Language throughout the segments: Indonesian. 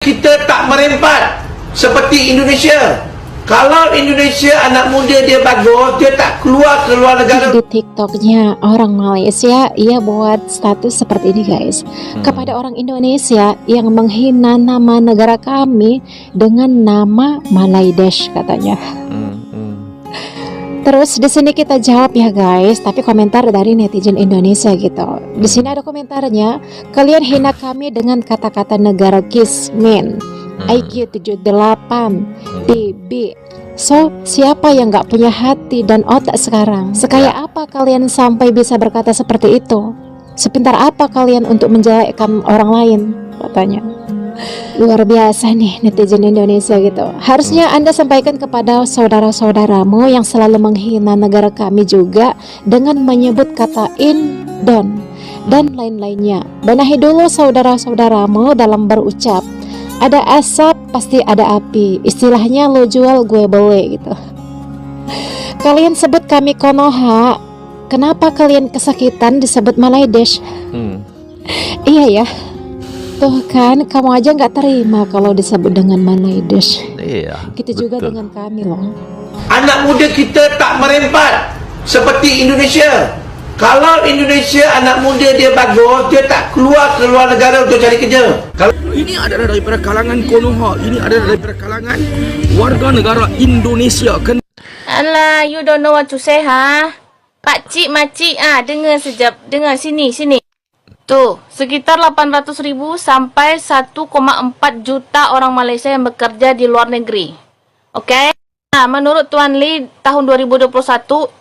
kita tak merempat seperti Indonesia. Kalau Indonesia anak muda dia bagus, dia tak keluar negara. Di TikToknya orang Malaysia, ia buat status seperti ini guys. Kepada orang Indonesia yang menghina nama negara kami dengan nama Malaydesh katanya. Terus di sini kita jawab ya guys, tapi komentar dari netizen Indonesia gitu. Di sini ada komentarnya, kalian hina kami dengan kata-kata negara Kismin, IQ 78, DB. So, siapa yang gak punya hati dan otak sekarang? Sekaya apa kalian sampai bisa berkata seperti itu? Sepintar apa kalian untuk menjelekkan orang lain? Katanya. Luar biasa nih netizen Indonesia gitu. Harusnya Anda sampaikan kepada saudara-saudaramu yang selalu menghina negara kami juga dengan menyebut kata Indon dan lain-lainnya. Benahi dulu saudara-saudaramu dalam berucap. Ada asap pasti ada api. Istilahnya lo jual gue beli gitu. Kalian sebut kami Konoha, kenapa kalian kesakitan disebut Malaydesh? Iya ya. Tuh kan, kamu aja nggak terima kalau disebut dengan Malaydesh. Iya. Gitu juga dengan kami loh. Anak muda kita tak merempat seperti Indonesia. Kalau Indonesia anak muda dia bagus, dia tak keluar negara untuk cari kerja. Kalau ini adalah daripada kalangan Konoha, ini adalah daripada kalangan warga negara Indonesia. Alah, you don't know what to say, ha? Pakcik, makcik, dengar sekejap. Dengar, sini. Tuh, sekitar 800,000 sampai 1,4 juta orang Malaysia yang bekerja di luar negeri. Oke? Nah, menurut Tuan Lee, tahun 2021,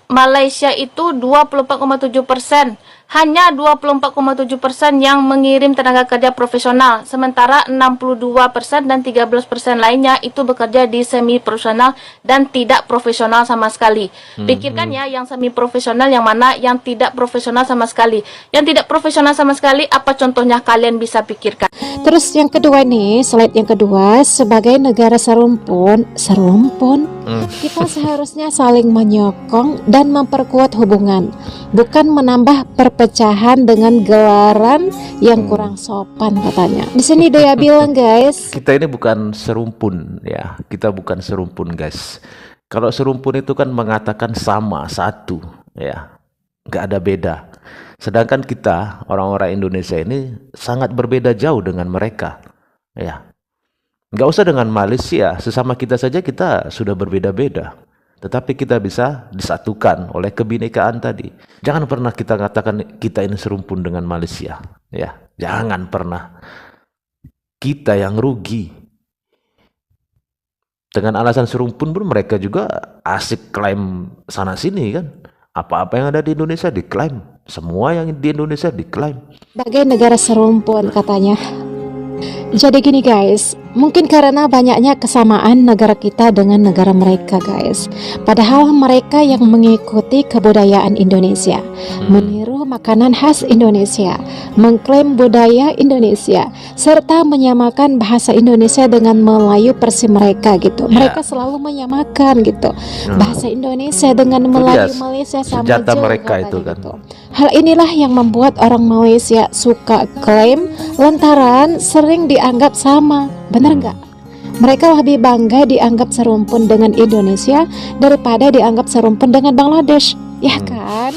Malaysia itu 24,7%. Hanya 24,7% yang mengirim tenaga kerja profesional. Sementara 62% dan 13% lainnya itu bekerja di semi profesional dan tidak profesional sama sekali. Pikirkan ya, yang semi profesional yang mana, yang tidak profesional sama sekali. Yang tidak profesional sama sekali, apa contohnya kalian bisa pikirkan. Terus yang kedua nih, slide yang kedua, sebagai negara serumpun, kita seharusnya saling menyokong dan memperkuat hubungan, bukan menambah perpecahan dengan gelaran yang kurang sopan katanya. Di sini dia bilang guys, kita ini bukan serumpun ya, kita bukan serumpun guys. Kalau serumpun itu kan mengatakan sama, satu ya, nggak ada beda. Sedangkan kita orang-orang Indonesia ini sangat berbeda jauh dengan mereka ya. Nggak usah dengan Malaysia, sesama kita saja kita sudah berbeda-beda. Tetapi kita bisa disatukan oleh kebinekaan tadi. Jangan pernah kita katakan kita ini serumpun dengan Malaysia. Ya, jangan pernah. Kita yang rugi. Dengan alasan serumpun pun mereka juga asik klaim sana sini kan. Apa-apa yang ada di Indonesia diklaim. Semua yang di Indonesia diklaim. sebagai negara serumpun katanya. Jadi gini guys, mungkin karena banyaknya kesamaan negara kita dengan negara mereka guys. Padahal mereka yang mengikuti kebudayaan Indonesia, meniru makanan khas Indonesia, mengklaim budaya Indonesia, serta menyamakan bahasa Indonesia dengan Melayu versi mereka gitu. Mereka selalu menyamakan gitu bahasa Indonesia dengan Melayu Malaysia sama senjata aja, mereka katanya itu kan. gitu. Hal inilah yang membuat orang Malaysia suka klaim lantaran sering dianggap sama. Benar nggak? Mereka lebih bangga dianggap serumpun dengan Indonesia daripada dianggap serumpun dengan Bangladesh, ya kan?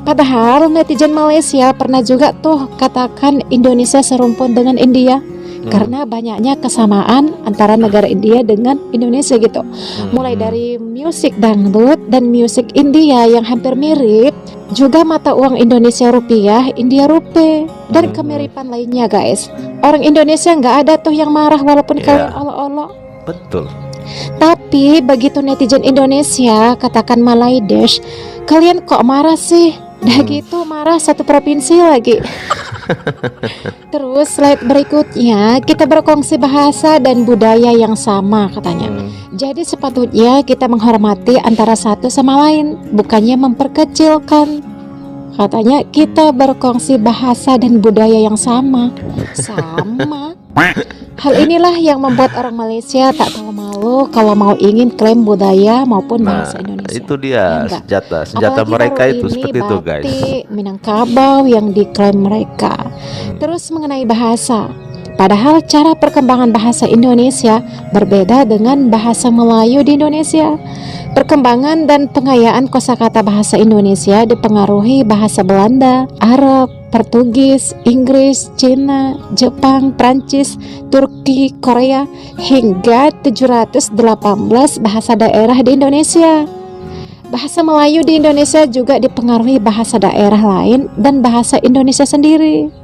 Padahal netizen Malaysia pernah juga tuh katakan Indonesia serumpun dengan India karena banyaknya kesamaan antara negara India dengan Indonesia gitu. Mulai dari musik dangdut dan musik India yang hampir mirip, juga mata uang Indonesia rupiah, India rupiah, dan kemiripan lainnya guys. Orang Indonesia nggak ada tuh yang marah walaupun kalian olok-olok. Betul. Tapi begitu netizen Indonesia katakan Malaydesh, kalian kok marah sih? Dah gitu marah satu provinsi lagi. Terus slide berikutnya, kita berkongsi bahasa dan budaya yang sama katanya. Jadi sepatutnya kita menghormati antara satu sama lain, bukannya memperkecilkan. Katanya kita berkongsi bahasa dan budaya yang sama. Sama. Hal inilah yang membuat orang Malaysia tak tahu malu kalau mau ingin klaim budaya maupun bahasa Indonesia. Itu dia senjata Apalagi mereka baru itu ini seperti itu guys. batik, Minangkabau yang diklaim mereka. Terus mengenai bahasa, Padahal cara perkembangan bahasa Indonesia berbeda dengan bahasa Melayu di Indonesia. Perkembangan dan pengayaan kosakata bahasa Indonesia dipengaruhi bahasa Belanda, Arab, Portugis, Inggris, Cina, Jepang, Prancis, Turki, Korea, hingga 718 bahasa daerah di Indonesia. Bahasa Melayu di Indonesia juga dipengaruhi bahasa daerah lain dan bahasa Indonesia sendiri.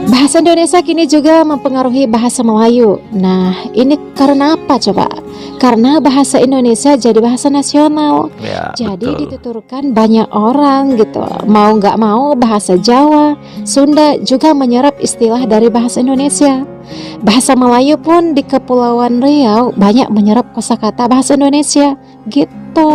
Bahasa Indonesia kini juga mempengaruhi bahasa Melayu. Nah, ini karena apa coba? Karena bahasa Indonesia jadi bahasa nasional. Ya, Jadi betul. dituturkan banyak orang gitu. Mau nggak mau bahasa Jawa, Sunda juga menyerap istilah dari bahasa Indonesia. Bahasa Melayu pun di Kepulauan Riau banyak menyerap kosakata bahasa Indonesia gitu.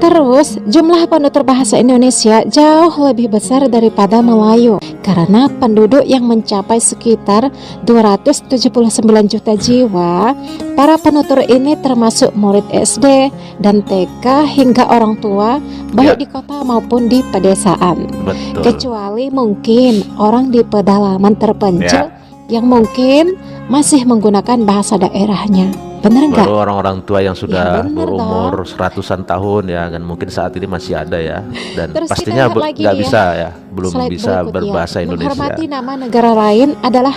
Terus jumlah penutur bahasa Indonesia jauh lebih besar daripada Melayu karena penduduk yang mencapai sekitar 279 juta jiwa. Para penutur ini termasuk murid SD dan TK hingga orang tua baik Ya. di kota maupun di pedesaan. Betul. Kecuali mungkin orang di pedalaman terpencil Ya. yang mungkin masih menggunakan bahasa daerahnya. Bener nggak? Baru orang-orang tua yang sudah Ya, bener berumur ratusan tahun ya kan, mungkin saat ini masih ada ya, dan Terus kita pastinya lihat lagi nggak nih ya, bisa ya, belum slide bisa berikutnya. berbahasa Indonesia. Menghormati nama negara lain adalah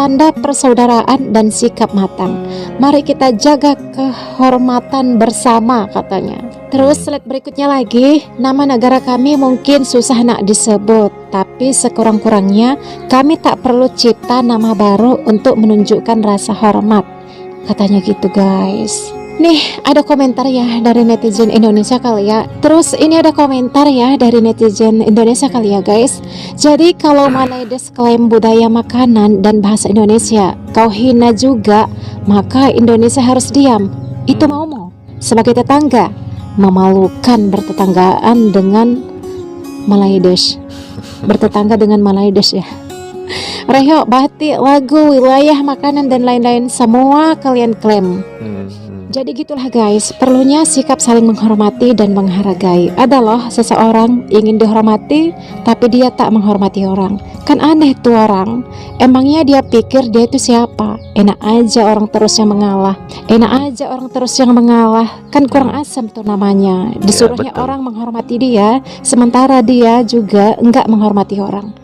tanda persaudaraan dan sikap matang. Mari kita jaga kehormatan bersama, katanya. Terus slide berikutnya lagi, nama negara kami mungkin susah nak disebut, tapi sekurang-kurangnya kami tak perlu cipta nama baru untuk menunjukkan rasa hormat, katanya gitu guys. Nih ada komentar ya dari netizen Indonesia kali ya. Terus ini ada komentar ya dari netizen Indonesia kali ya guys. Jadi kalau Malaides klaim budaya makanan dan bahasa Indonesia kau hina juga, maka Indonesia harus diam. Itu mau sebagai tetangga memalukan bertetanggaan dengan Malaides. Bertetangga dengan Malaides ya. Reho, batik, lagu, wilayah, makanan dan lain-lain semua kalian klaim. Jadi gitulah guys, perlunya sikap saling menghormati dan menghargai. Ada loh seseorang ingin dihormati tapi dia tak menghormati orang. Kan aneh tuh orang. Emangnya dia pikir dia itu siapa? Enak aja orang terus yang mengalah. Enak aja orang terus yang mengalah. Kan kurang asam tuh namanya. Disuruhnya betul. orang menghormati dia, sementara dia juga enggak menghormati orang.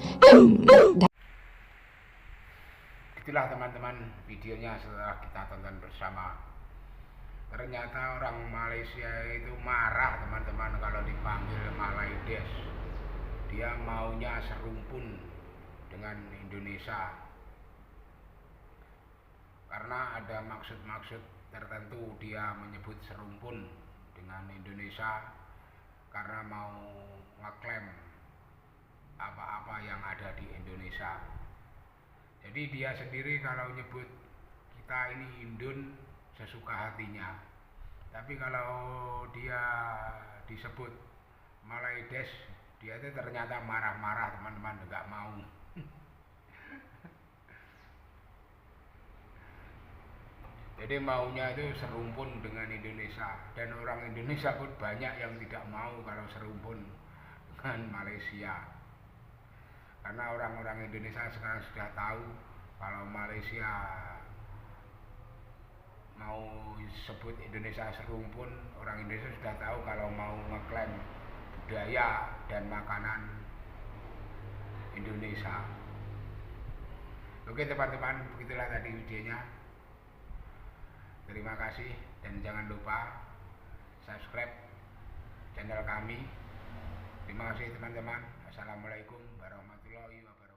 Itulah teman-teman videonya setelah kita tonton bersama. Ternyata orang Malaysia itu marah teman-teman kalau dipanggil Malaides. Dia maunya serumpun dengan Indonesia karena ada maksud-maksud tertentu dia menyebut serumpun dengan Indonesia karena mau ngeklaim apa-apa yang ada di Indonesia. Jadi dia sendiri kalau nyebut kita ini Indun sesuka hatinya, tapi kalau dia disebut Malaides dia itu ternyata marah-marah teman-teman, nggak mau. Jadi maunya itu serumpun dengan Indonesia, dan orang Indonesia pun banyak yang tidak mau kalau serumpun dengan Malaysia. Karena orang-orang Indonesia sekarang sudah tahu kalau Malaysia mau sebut Indonesia serumpun, orang Indonesia sudah tahu kalau mau ngeklaim budaya dan makanan Indonesia. Oke teman-teman, begitulah tadi videonya. Terima kasih dan jangan lupa subscribe channel kami. Terima kasih teman-teman. Assalamualaikum warahmatullahi wabarakatuh.